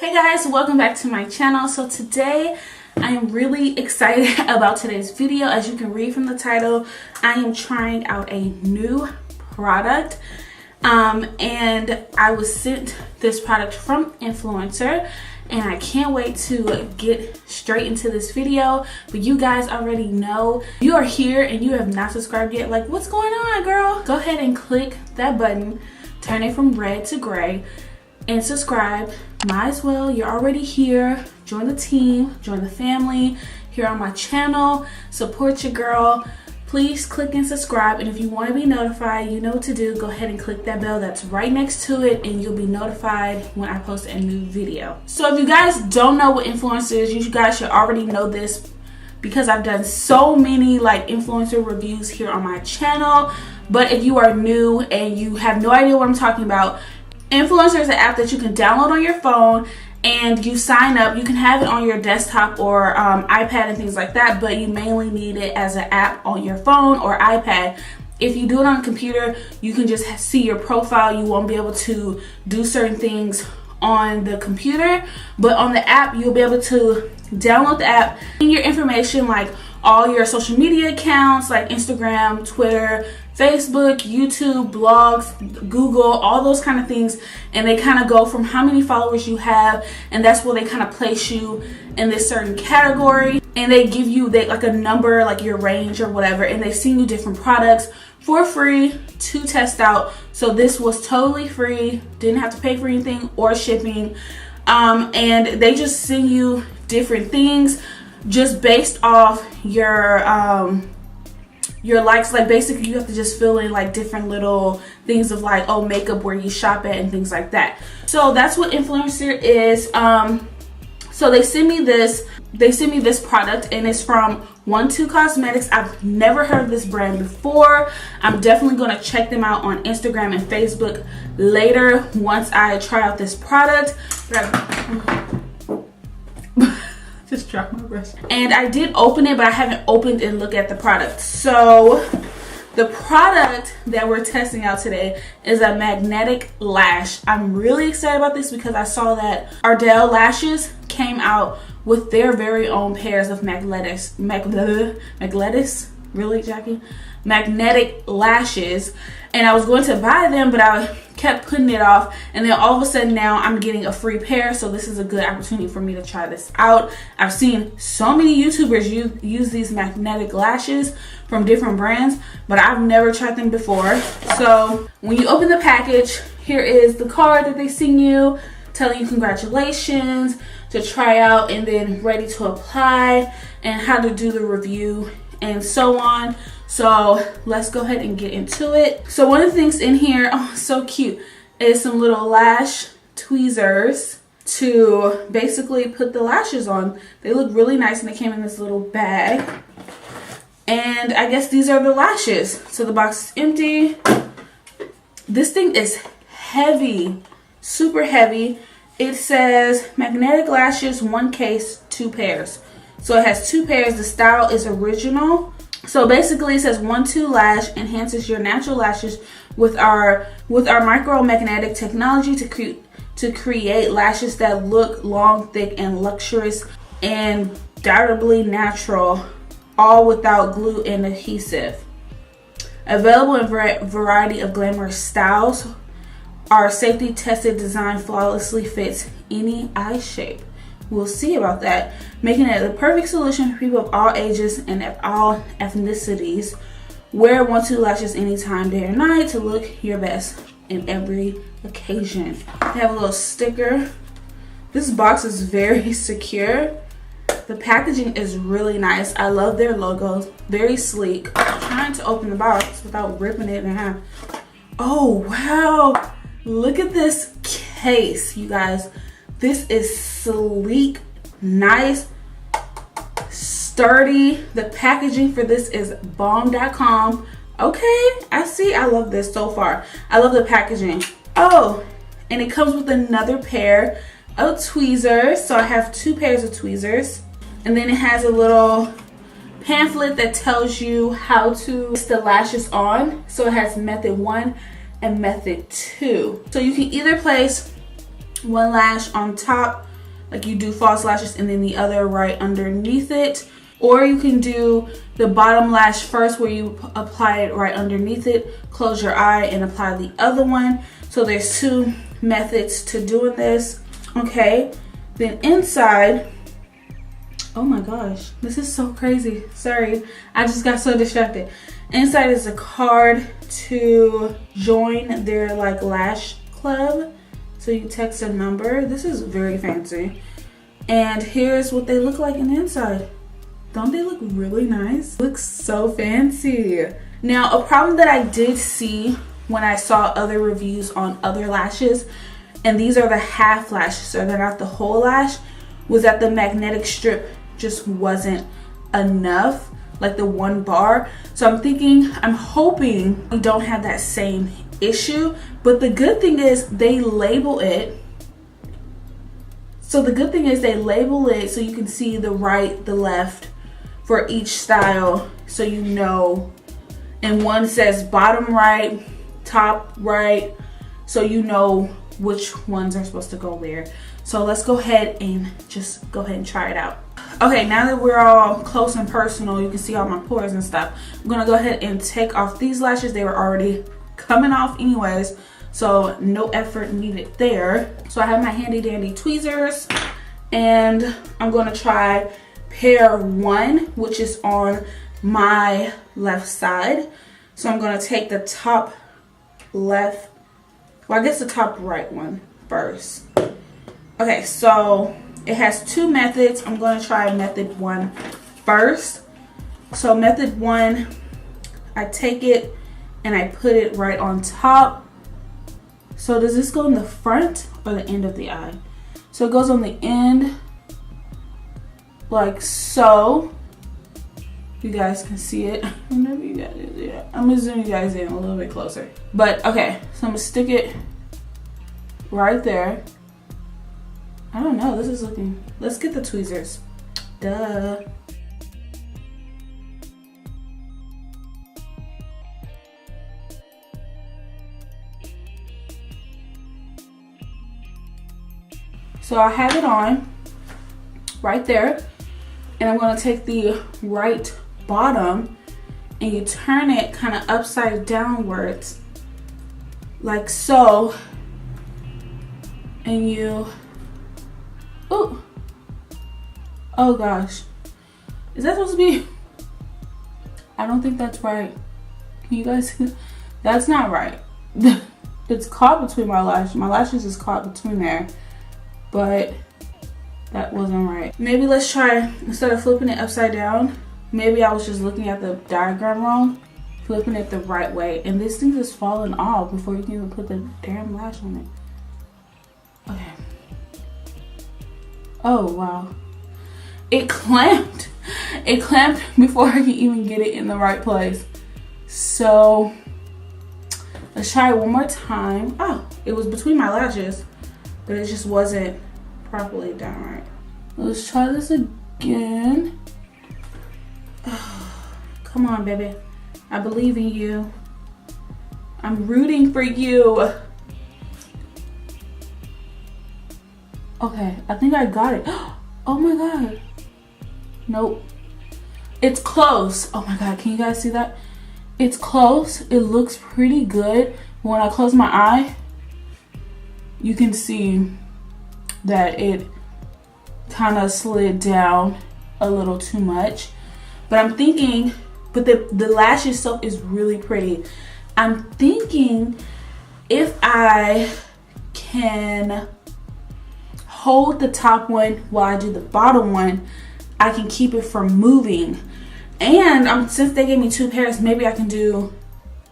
Hey guys, welcome back to my channel. So today I am really excited about today's video. As you can read from the title, I am trying out a new product and I was sent this product from Influencer and I can't wait to get straight into this video. But you guys already know, you are here and you have not subscribed yet, like what's going on, girl? Go ahead and click that button, turn it from red to gray and subscribe. Might as well, you're already here. Join the team, join the family here on my channel. Support your girl. Please click and subscribe, and if you want to be notified, you know what to do. Go ahead and click that bell that's right next to it and you'll be notified when I post a new video. So if you guys don't know what influencer is, you guys should already know this because I've done so many like influencer reviews here on my channel. But if you are new and you have no idea what I'm talking about, Influencer is an app that you can download on your phone and you sign up. You can have it on your desktop or iPad and things like that, but you mainly need it as an app on your phone or iPad. If you do it on a computer, you can just see your profile. You won't be able to do certain things on the computer, but on the app, you'll be able to download the app and your information, like all your social media accounts like Instagram, Twitter, Facebook, YouTube, blogs, Google, all those kind of things, and they kind of go from how many followers you have, and that's where they kind of place you in this certain category, and they give you like a number, like your range or whatever, and they send you different products for free to test out. So this was totally free, didn't have to pay for anything or shipping, and they just send you different things just based off your likes. Like basically you have to just fill in like different little things of like, oh, makeup, where you shop at and things like that. So that's what Influencer is. So they sent me this product and it's from 12 Cosmetics. I've never heard of this brand before. I'm definitely going to check them out on Instagram and Facebook later once I try out this product. Just dropped my brush. And I did open it, but I haven't opened and looked at the product. So the product that we're testing out today is a magnetic lash. I'm really excited about this because I saw that Ardell Lashes came out with their very own pairs of magnetic lashes, and I was going to buy them, but I kept putting it off, and then all of a sudden now I'm getting a free pair, so this is a good opportunity for me to try this out. I've seen so many YouTubers use these magnetic lashes from different brands, but I've never tried them before. So when you open the package, here is the card that they send you telling you congratulations, to try out, and then ready to apply, and how to do the review and so on. So let's go ahead and get into it. So one of the things in here, oh so cute, is some little lash tweezers to basically put the lashes on. They look really nice and they came in this little bag. And I guess these are the lashes. So the box is empty. This thing is heavy, super heavy. It says magnetic lashes, 1 case, 2 pairs. So it has 2 pairs. The style is original. So basically it says 1-2 lash enhances your natural lashes with our micromagnetic technology to create lashes that look long, thick, and luxurious and undoubtedly natural, all without glue and adhesive. Available in a variety of glamorous styles, our safety tested design flawlessly fits any eye shape. We'll see about that, making it the perfect solution for people of all ages and of all ethnicities. Wear 1-2 lashes anytime, day or night, to look your best in every occasion. They have a little sticker. This box is very secure. The packaging is really nice. I love their logos. Very sleek. I'm trying to open the box without ripping it in half. Oh, wow. Look at this case, you guys. This is sleek, nice, sturdy. The packaging for this is bomb.com. Okay, I see. I love this so far. I love the packaging. Oh, and it comes with another pair of tweezers. So I have 2 pairs of tweezers. And then it has a little pamphlet that tells you how to place the lashes on. So it has method 1 and method 2. So you can either place one lash on top like you do false lashes and then the other right underneath it. Or you can do the bottom lash first where you apply it right underneath it, close your eye and apply the other one. So there's two methods to doing this. Okay, then inside, oh my gosh, this is so crazy. Sorry, I just got so distracted. Inside is a card to join their like lash club. So you text a number. This is very fancy. And here's what they look like on the inside. Don't they look really nice? Looks so fancy. Now, a problem that I did see when I saw other reviews on other lashes, and these are the half lashes, so they're not the whole lash, was that the magnetic strip just wasn't enough, like the one bar. So I'm hoping we don't have that same issue. But the good thing is they label it. So the good thing is they label it so you can see the right, the left for each style, so you know. And one says bottom right, top right, so you know which ones are supposed to go where. So let's go ahead and just go ahead and try it out. Okay, now that we're all close and personal, you can see all my pores and stuff. I'm gonna go ahead and take off these lashes. They were already coming off anyways, so no effort needed there. So I have my handy dandy tweezers, and I'm gonna try pair 1, which is on my left side. So I'm gonna take the top left, well, I guess the top right one first. Okay, so it has two methods. I'm going to try method 1 first. So method 1, I take it and I put it right on top. So does this go in the front or the end of the eye? So it goes on the end, like so. You guys can see it. Whenever you guys do that, I'm gonna zoom you guys in a little bit closer. But okay, so I'm gonna stick it right there. I don't know, this is looking, let's get the tweezers. Duh. So I have it on right there, and I'm gonna take the right bottom and you turn it kind of upside downwards like so, and you, oh, oh gosh, is that supposed to be, I don't think that's right. Can you guys see? That's not right. It's caught between my lashes. My lashes is caught between there, but that wasn't right. Maybe let's try, instead of flipping it upside down, maybe I was just looking at the diagram wrong, flipping it the right way, and this thing is falling off before you can even put the damn lash on it. Okay. Oh wow. It clamped. It clamped before I could even get it in the right place. So let's try it one more time. Oh, it was between my lashes, but it just wasn't properly done right. Let's try this again. Come on, baby. I believe in you. I'm rooting for you. Okay, I think I got it. Oh my god. Nope. It's close. Oh my god, can you guys see that? It's close. It looks pretty good. When I close my eye, you can see that it kind of slid down a little too much. But I'm thinking, but the lash itself is really pretty. I'm thinking if I can hold the top one while I do the bottom one, I can keep it from moving. And since they gave me two pairs, maybe I can do,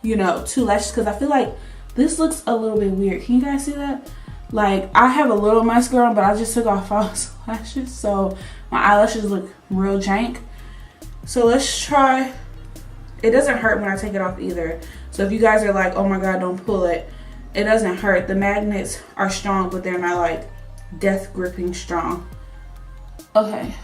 you know, two lashes, because I feel like this looks a little bit weird. Can you guys see that? Like, I have a little mascara on, but I just took off false lashes, so my eyelashes look real jank. So let's try. It doesn't hurt when I take it off either. So if you guys are like, oh my god, don't pull it, it doesn't hurt. The magnets are strong, but they're not like death gripping strong. Okay.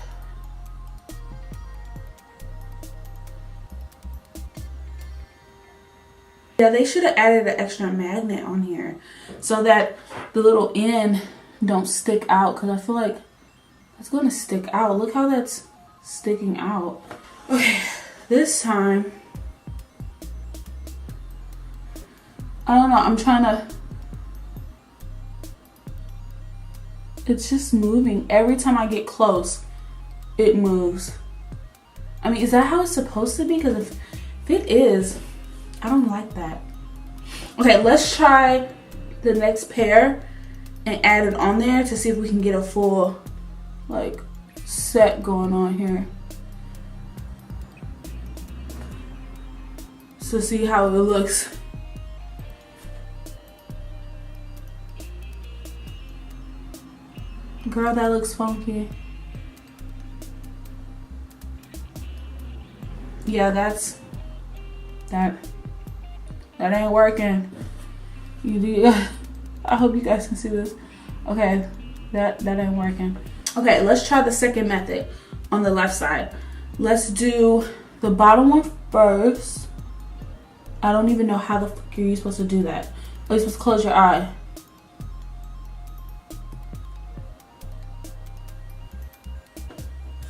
Yeah, they should have added an extra magnet on here so that the little end don't stick out, because I feel like It's gonna stick out. Look how that's sticking out. Okay, this time, I don't know, I'm trying to, it's just moving. Every time I get close, it moves. I mean, is that how it's supposed to be? Because if it is, I don't like that. Okay, let's try the next pair and add it on there to see if we can get a full, like, set going on here. So see how it looks. Girl, that looks funky. Yeah, that ain't working. I hope you guys can see this. Okay, that ain't working. Okay, let's try the second method on the left side. Let's do the bottom one first. I don't even know how the fuck you're supposed to do that. Oh, you're supposed to close your eye.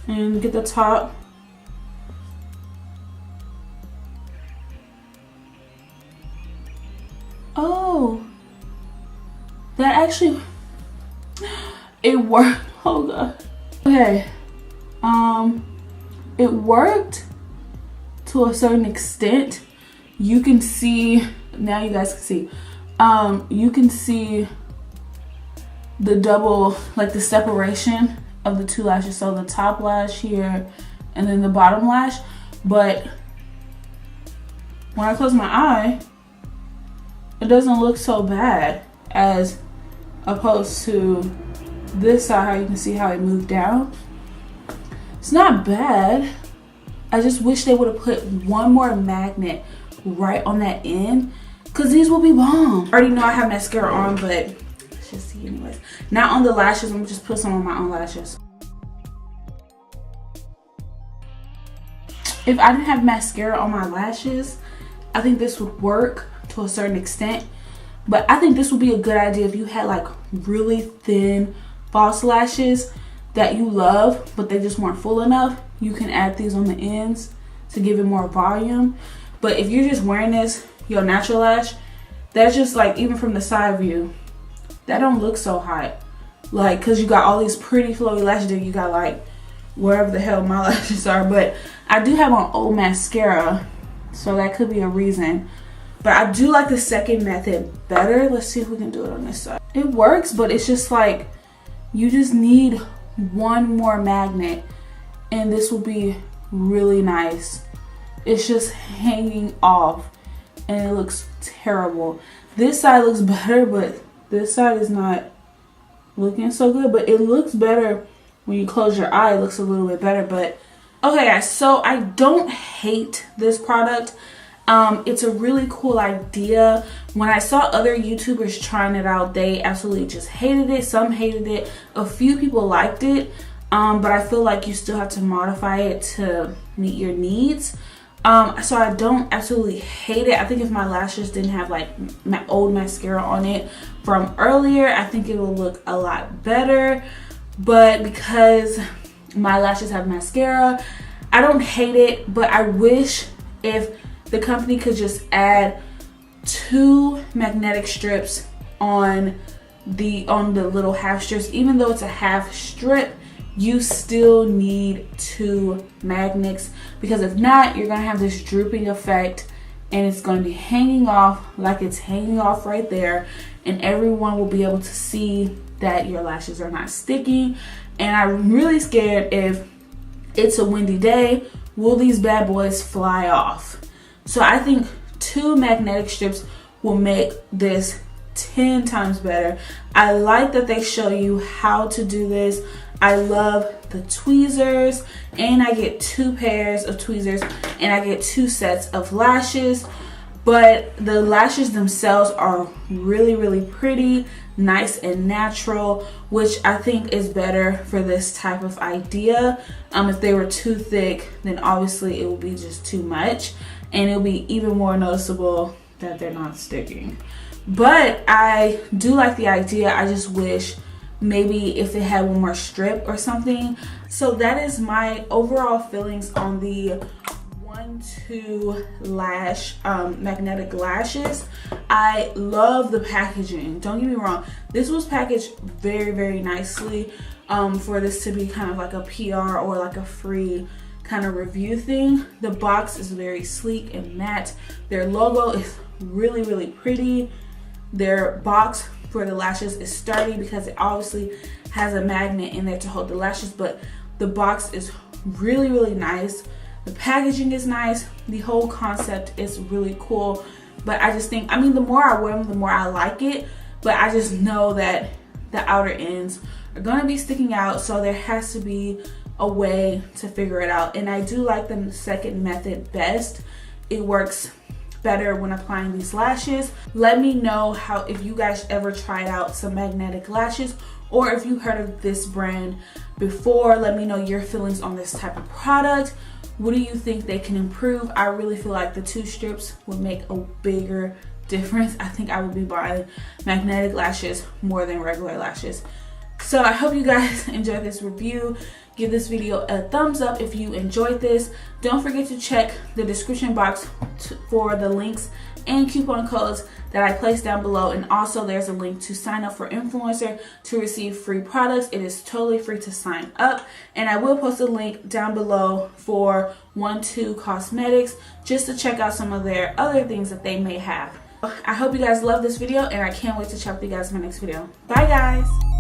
And get the top. Oh, that actually, it worked. Oh god. Okay, it worked to a certain extent. You can see, now you guys can see, you can see the double, like the separation of the two lashes. So the top lash here and then the bottom lash. But when I close my eye, it doesn't look so bad as opposed to this side, how you can see how it moved down. It's not bad. I just wish they would have put one more magnet right on that end, because these will be bomb. I already know I have mascara on, but let's just see anyways. Not on the lashes, I'm gonna just put some on my own lashes. If I didn't have mascara on my lashes, I think this would work to a certain extent. But I think this would be a good idea if you had like really thin false lashes that you love, but they just weren't full enough. You can add these on the ends to give it more volume. But if you're just wearing this, your natural lash, that's just like, even from the side view, that don't look so hot. Like, cause you got all these pretty flowy lashes that you got like wherever the hell my lashes are. But I do have on old mascara, so that could be a reason. But I do like the second method better. Let's see if we can do it on this side. It works, but it's just like, you just need one more magnet and this will be really nice. It's just hanging off and it looks terrible. This side looks better, but this side is not looking so good. But it looks better when you close your eye. It looks a little bit better. But okay guys, so I don't hate this product. It's a really cool idea. When I saw other YouTubers trying it out, they absolutely just hated it. Some hated it. A few people liked it. But I feel like you still have to modify it to meet your needs. So I don't absolutely hate it. I think if my lashes didn't have like my old mascara on it from earlier, I think it will look a lot better. But because my lashes have mascara, I don't hate it. But I wish if the company could just add 2 magnetic strips on the little half strips. Even though it's a half strip, you still need 2 magnets, because if not, you're gonna have this drooping effect and it's gonna be hanging off like it's hanging off right there, and everyone will be able to see that your lashes are not sticking. And I'm really scared, if it's a windy day, will these bad boys fly off? So I think 2 magnetic strips will make this 10 times better. I like that they show you how to do this. I love the tweezers, and I get 2 pairs of tweezers, and I get 2 sets of lashes. But the lashes themselves are really, really pretty, nice and natural, which I think is better for this type of idea. If they were too thick, then obviously it would be just too much, and it'll be even more noticeable that they're not sticking. But I do like the idea. I just wish maybe if it had one more strip or something. So that is my overall feelings on the 1-2 lash magnetic lashes. I love the packaging, don't get me wrong. This was packaged very, very nicely for this to be kind of like a PR or like a free kind of review thing. The box is very sleek and matte. Their logo is really, really pretty. Their box for the lashes is sturdy because it obviously has a magnet in there to hold the lashes, but the box is really, really nice. The packaging is nice. The whole concept is really cool. But I just think, I mean, the more I wear them, the more I like it. But I just know that the outer ends are going to be sticking out, so there has to be a way to figure it out. And I do like the second method best. It works better when applying these lashes. Let me know how, if you guys ever tried out some magnetic lashes, or if you heard of this brand before. Let me know your feelings on this type of product. What do you think they can improve? I really feel like the 2 strips would make a bigger difference. I think I would be buying magnetic lashes more than regular lashes. So I hope you guys enjoyed this review. Give this video a thumbs up if you enjoyed this. Don't forget to check the description box for the links and coupon codes that I placed down below. And also there's a link to sign up for Influencer to receive free products. It is totally free to sign up. And I will post a link down below for 1-2 Cosmetics just to check out some of their other things that they may have. I hope you guys love this video, and I can't wait to chat with you guys in my next video. Bye guys.